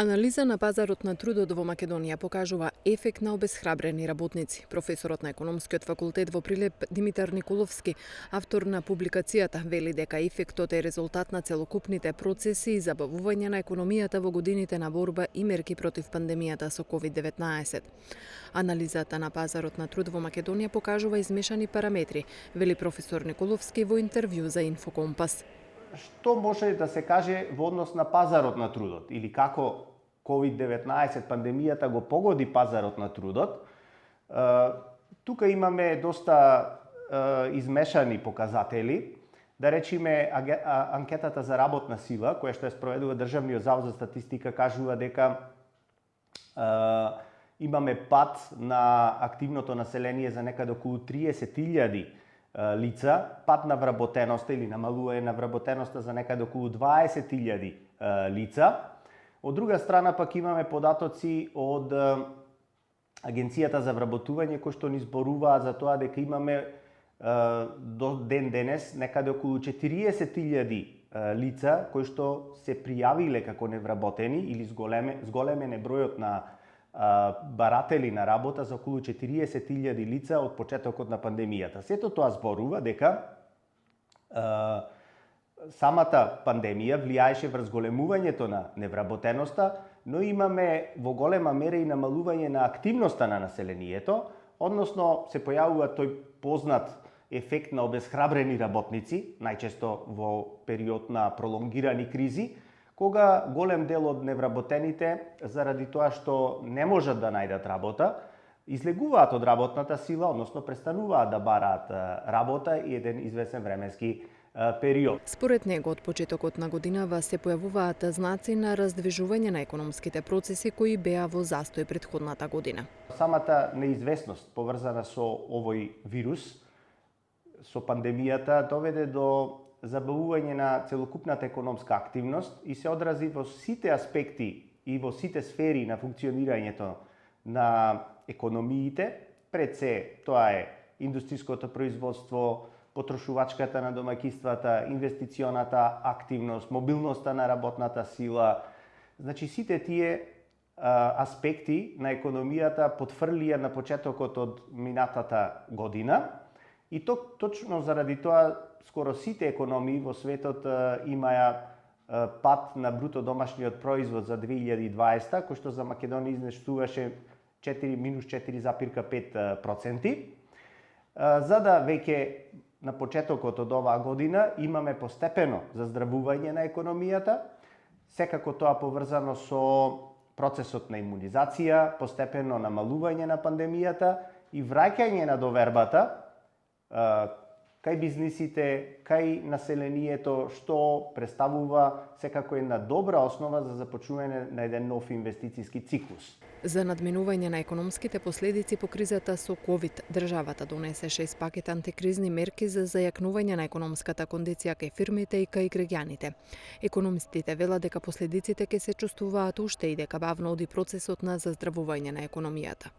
Анализа на пазарот на трудот во Македонија покажува ефект на обесхрабрени работници. Професорот на економскиот факултет во Прилеп Димитар Николовски, автор на публикацијата, вели дека ефектот е резултат на целокупните процеси и забавување на економијата во годините на борба и мерки против пандемијата со COVID-19. Анализата на пазарот на труд во Македонија покажува измешани параметри, вели професор Николовски во интервју за Инфокомпас. Што може да се каже во однос на пазарот на трудот или како COVID-19 пандемијата го погоди пазарот на трудот? Тука имаме доста измешани показатели. Да речеме, анкетата за работна сила, која што ја спроведува Државниот завод за статистика, кажува дека имаме пад на активното население за некаде околу 30.000 лица, пад на вработеноста или намалување на вработеноста за некаде околу 20.000 лица. Од друга страна пак имаме податоци од Агенцијата за вработување кои што ни зборуваат за тоа дека имаме до ден денес некаде околу 40.000 лица кои што се пријавиле како невработени или зголемен е бројот на баратели на работа за околу 40.000 лица од почетокот на пандемијата. Сето тоа зборува дека самата пандемија влијаеше врз големувањето на невработеноста, но имаме во голема мера и намалување на активноста на населението, односно се појавува тој познат ефект на обесхрабрени работници, најчесто во период на пролонгирани кризи, кога голем дел од невработените, заради тоа што не можат да најдат работа, излегуваат од работната сила, односно престануваат да бараат работа и еден известен временски период. Според него, од почетокот на годинава се појавуваат знаци на раздвижување на економските процеси кои беа во застој претходната година. Самата неизвестност поврзана со овој вирус, со пандемијата, доведе до забавување на целокупната економска активност и се одрази во сите аспекти и во сите сфери на функционирањето на економиите. Пред се тоа е индустријското производство, потрошувачката на домаќинствата, инвестиционата активност, мобилноста на работната сила. Значи сите тие аспекти на економијата потврлија на почетокот од минатата година и точно заради тоа скоро сите економии во светот имаја пад на бруто домашниот производ за 2020, кој што за Македонија изнесуваше минус 4,5%. За да веќе на почетокот од оваа година имаме постепено заздравување на економијата, секако тоа поврзано со процесот на имунизација, постепено намалување на пандемијата и враќање на довербата кај бизнисите, кај населението, што представува секако една добра основа за започнување на еден нов инвестициски циклус. За надминување на економските последици по кризата со ковид, државата донесе 6 пакет антикризни мерки за зајакнување на економската кондиција кај фирмите и кај граѓаните. Економистите велат дека последиците ќе се чувствуваат уште и дека бавно оди процесот на заздравување на економијата.